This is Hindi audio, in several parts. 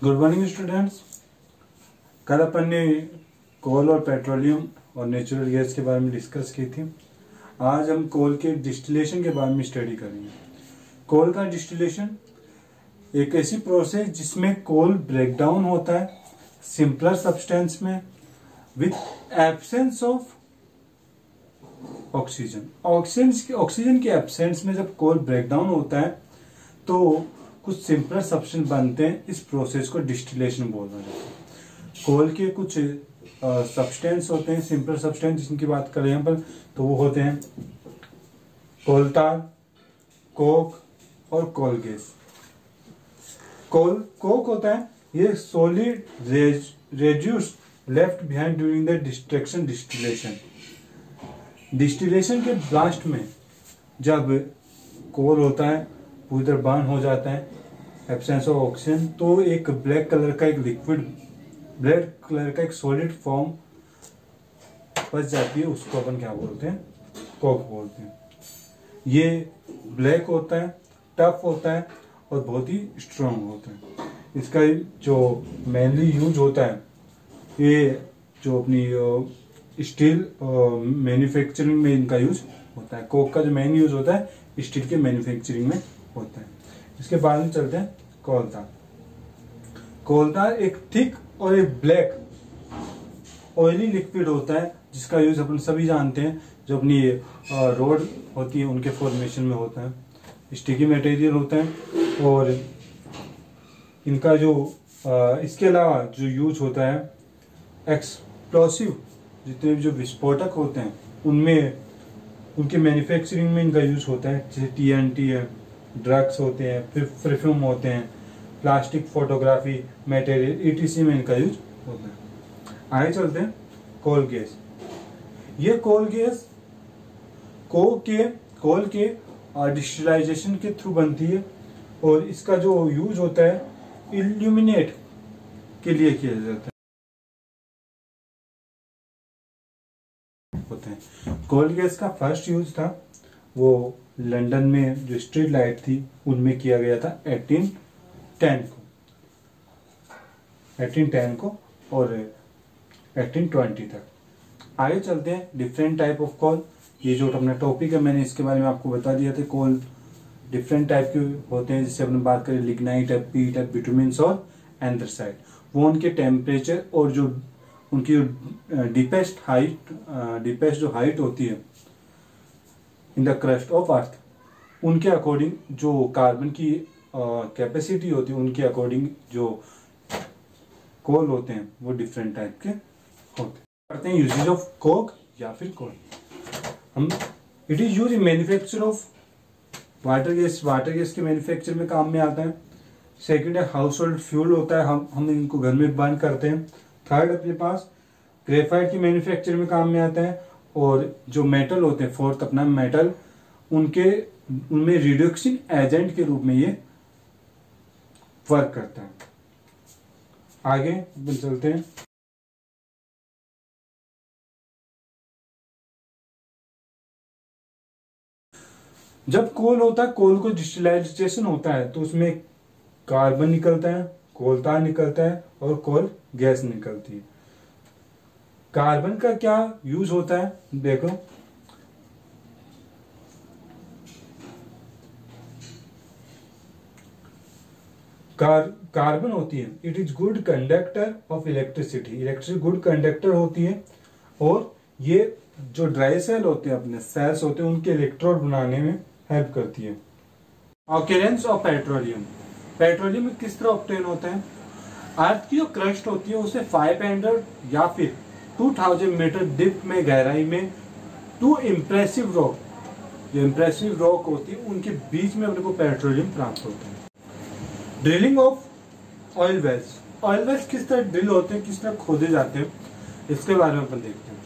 Good morning students. कल अपन ने कोल और पेट्रोलियम और नेचुरल गैस के बारे में डिस्कस की थी। आज हम कोल के डिस्टिलेशन के बारे में स्टडी करेंगे। कोल का डिस्टिलेशन एक ऐसी प्रोसेस जिसमें कोल ब्रेक डाउन होता है सिंपलर सब्सटेंस में with absence of oxygen. Oxygen के एब्सेंस में जब कोल ब्रेक डाउन होता है तो कुछ सिंपलर सब्सटेंस बनते हैं। इस प्रोसेस को डिस्टिलेशन बोला जाता है। कोल के कुछ सब्सटेंस होते हैं, सिंपलर सब्सटेंस जिनकी बात करें यहाँ पर, तो वो होते हैं कोल tar, कोक और कोल गैस। कोक होता है ये solid reduce left behind during the distillation. Distillation के ब्लास्ट में जब कोल होता है पूरी तरह बर्न हो जाता है, एब्सेंस ऑफ ऑक्सीजन, तो एक ब्लैक कलर का एक लिक्विड, ब्लैक कलर का एक सॉलिड फॉर्म बच जाती है। उसको अपन क्या बोलते हैं? कोक बोलते हैं। ये ब्लैक होता है, टफ होता है और बहुत ही स्ट्रांग होता है। इसका जो मेनली यूज होता है, ये जो अपनी स्टील मैन्युफैक्चरिंग में इनका यूज होता है। कोक का जो मेन यूज होता है स्टील के मैन्युफैक्चरिंग में होता है। इसके बाद में चलते हैं कोल tar। कोल tar एक थिक और एक ब्लैक ऑयली लिक्विड होता है जिसका यूज अपन सभी जानते हैं। जो अपनी रोड होती है उनके फॉर्मेशन में होता है। स्टिकी मटेरियल होता है और इनका जो इसके अलावा जो यूज होता है एक्सप्लोसिव, जितने भी जो विस्फोटक होते हैं उनमें, उनके मैन्युफैक्चरिंग में इनका यूज होता है। जैसे TNT है, ड्रग्स होते हैं, फिर परफ्यूम होते हैं, प्लास्टिक फोटोग्राफी मटेरियल ETC में इनका यूज होता है। आगे चलते हैं कोल गैस। ये कोल गैस कोल के डिस्टिलाइजेशन के थ्रू बनती है और इसका जो यूज होता है इल्यूमिनेट के लिए किया जाता है। कोल गैस का फर्स्ट यूज था वो लंदन में जो स्ट्रीट लाइट थी उनमें किया गया था 1810 को और 1820 तक। आगे चलते हैं डिफरेंट टाइप ऑफ कोल। ये जो अपना टॉपिक है मैंने इसके बारे में आपको बता दिया था। कोल डिफरेंट टाइप के होते हैं, जैसे अपने बात करें लिग्नाइट है, पीट है, बिटुमिन्स और एंथ्रासाइट। वो उनके टेम्परेचर और जो उनकी डीपेस्ट जो हाइट होती है in the crust of earth, उनके अकॉर्डिंग जो कार्बन की कैपेसिटी होती है उनके अकॉर्डिंग जो कोल होते हैं वो डिफरेंट टाइप के होते हैं। करते हैं यूजेज ऑफ कोक या फिर कोल। हम it is use in manufacture of water gas. Water gas के मैन्युफैक्चर में काम में आता है। सेकंड है हाउस होल्ड फ्यूल होता है, हम इनको घर में बर्न करते हैं। थर्ड अपने पास ग्रेफाइट की मैन्युफैक्चर में काम में आता है। और जो मेटल होते हैं, फोर्थ अपना मेटल, उनमें रिडक्शन एजेंट के रूप में ये वर्क करता है। आगे चलते हैं। जब कोल होता है, कोल को डिस्टिलाइजेशन होता है तो उसमें कार्बन निकलता है, कोल tar निकलता है और कोल गैस निकलती है। कार्बन का क्या यूज होता है देखो। कार्बन होती है, it is good conductor of electricity good conductor होती है। और ये जो ड्राई सेल होते हैं, अपने सेल्स होते हैं, उनके इलेक्ट्रोड बनाने में हेल्प करती है। ऑक्यूरेंस ऑफ पेट्रोलियम में किस तरह ऑब्टेन होता है? अर्थ की जो क्रस्ट होती है उसे 500 या फिर 2000 मीटर डिप में गहराई में टू इम्प्रेसिव रॉक, जो इम्प्रेसिव रॉक होती है उनके बीच में अपने को पेट्रोलियम प्राप्त होता है। ड्रिलिंग ऑफ ऑयल वेल्स किस तरह ड्रिल होते हैं, किस तरह खोदे जाते हैं, इसके बारे में अपन देखते हैं।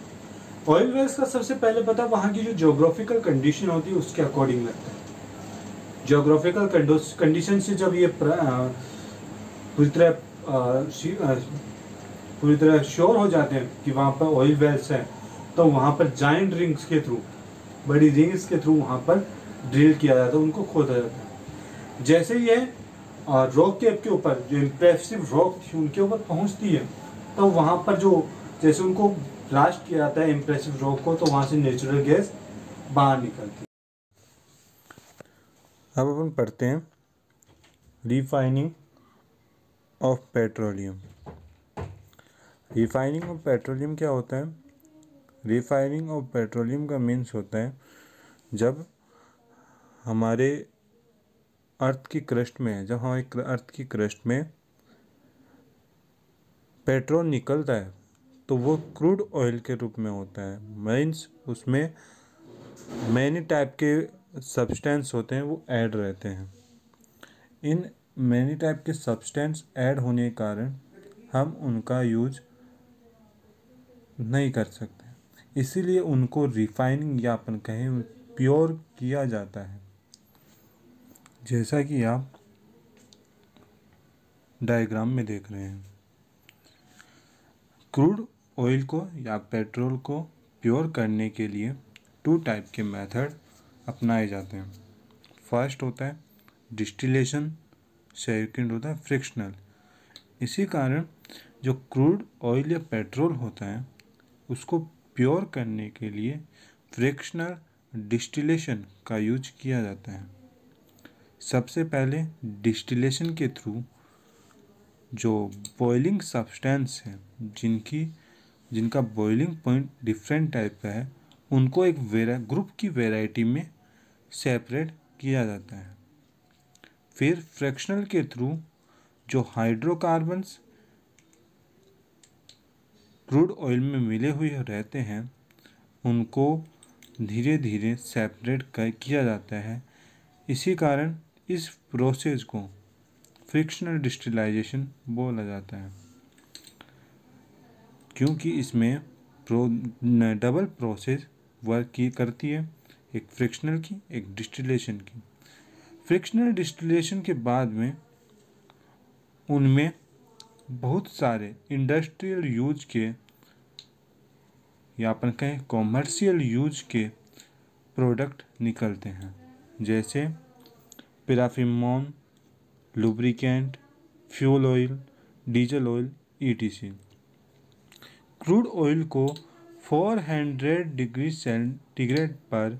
ऑयल वेल्स का सबसे पहले पता वहां की जो जियोग्राफिकल कंडीशन होती है उसके अकॉर्डिंग लगता है। जियोग्राफिकल कंडीशन से जब ये पूरी तरह श्योर हो जाते हैं कि वहां पर ऑयल वेल्स है, तो वहां पर जायंट रिंग्स के थ्रू, बड़ी रिंग्स के थ्रू वहां पर ड्रिल किया जाता है, उनको खोदा जाता है। जैसे ये रॉक कैप के ऊपर, जो इम्प्रेसिव रॉक थी उनके ऊपर पहुंचती है, तो वहां पर जो जैसे उनको ब्लास्ट किया जाता है इम्प्रेसिव रॉक को, तो वहां से नेचुरल गैस बाहर निकलती है। अब अपन पढ़ते हैं refining of petroleum. Refining of petroleum क्या होता है? रिफाइनिंग ऑफ पेट्रोलियम का मीन्स होता है जब हमारे अर्थ की क्रस्ट में, जब हमारे अर्थ की क्रस्ट में पेट्रोल निकलता है तो वो क्रूड ऑयल के रूप में होता है। मीन्स उसमें मैनी टाइप के सब्सटेंस होते हैं, वो ऐड रहते हैं। इन मैनी टाइप के सब्सटेंस ऐड होने के कारण हम उनका यूज नहीं कर सकते, इसीलिए उनको रिफाइनिंग या अपन कहें प्योर किया जाता है। जैसा कि आप डायग्राम में देख रहे हैं, क्रूड ऑयल को या पेट्रोल को प्योर करने के लिए 2 टाइप के मेथड अपनाए जाते हैं। फर्स्ट होता है डिस्टिलेशन, सेकंड होता है फ्रिक्शनल। इसी कारण जो क्रूड ऑयल या पेट्रोल होता है उसको प्योर करने के लिए फ्रिक्शनल डिस्टिलेशन का यूज किया जाता है। सबसे पहले डिस्टिलेशन के थ्रू जो बॉइलिंग सब्सटेंस है, जिनका बॉइलिंग पॉइंट डिफरेंट टाइप का है, उनको एक ग्रुप की वैरायटी में सेपरेट किया जाता है। फिर फ्रैक्शनल के थ्रू जो हाइड्रोकार्बन्स क्रूड ऑयल में मिले हुए रहते हैं उनको धीरे धीरे सेपरेट किया जाता है। इसी कारण इस प्रोसेस को फ्रिक्शनल डिस्टिलाइजेशन बोला जाता है, क्योंकि इसमें डबल प्रोसेस वर्क करती है, एक फ्रिक्शनल की, एक डिस्टिलेशन की। फ्रिक्शनल डिस्टिलेशन के बाद में उनमें बहुत सारे इंडस्ट्रियल यूज के या अपन कहें कॉमर्शियल यूज के प्रोडक्ट निकलते हैं, जैसे paraffin, lubricant, fuel oil, diesel oil, ETC। Crude oil को 400 डिग्री सेंटीग्रेड पर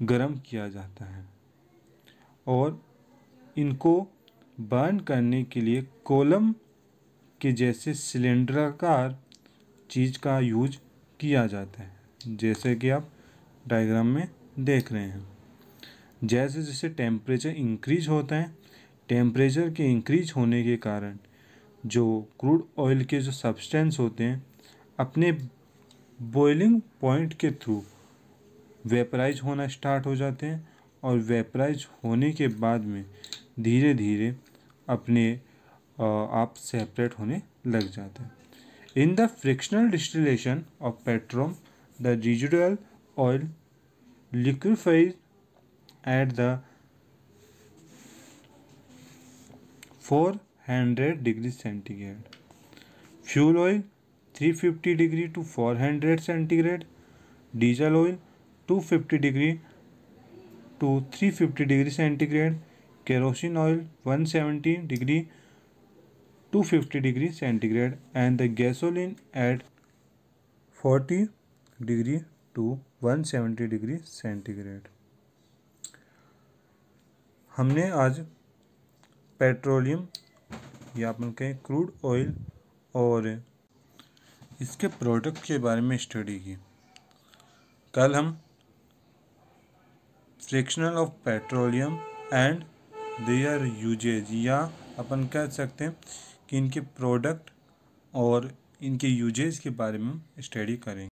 गर्म किया जाता है और इनको बर्न करने के लिए कोलम के जैसे सिलेंडराकार चीज़ का यूज किया जाता है, जैसे कि आप डायग्राम में देख रहे हैं। जैसे जैसे टेम्परेचर इंक्रीज होता है, टेम्परेचर के इंक्रीज होने के कारण जो क्रूड ऑयल के जो सब्सटेंस होते हैं अपने बॉइलिंग पॉइंट के थ्रू वेपराइज होना स्टार्ट हो जाते हैं और वेपराइज होने के बाद में धीरे धीरे अपने आप सेपरेट होने लग जाते हैं। In the frictional distillation of petrol the residual oil liquefies at the 400 degree centigrade. Fuel oil 350 degree to 400 centigrade. Diesel oil 250 degree to 350 degree centigrade. Kerosene oil 170 degree 250 degree centigrade, and the gasoline at 40 degree to 170 degree centigrade. हमने आज पेट्रोलियम या अपन कहें क्रूड ऑयल और इसके प्रोडक्ट के बारे में स्टडी की। कल हम frictional of petroleum and their uses, या अपन कह सकते हैं कि इनके प्रोडक्ट और इनके यूजेज के बारे में स्टडी करेंगे।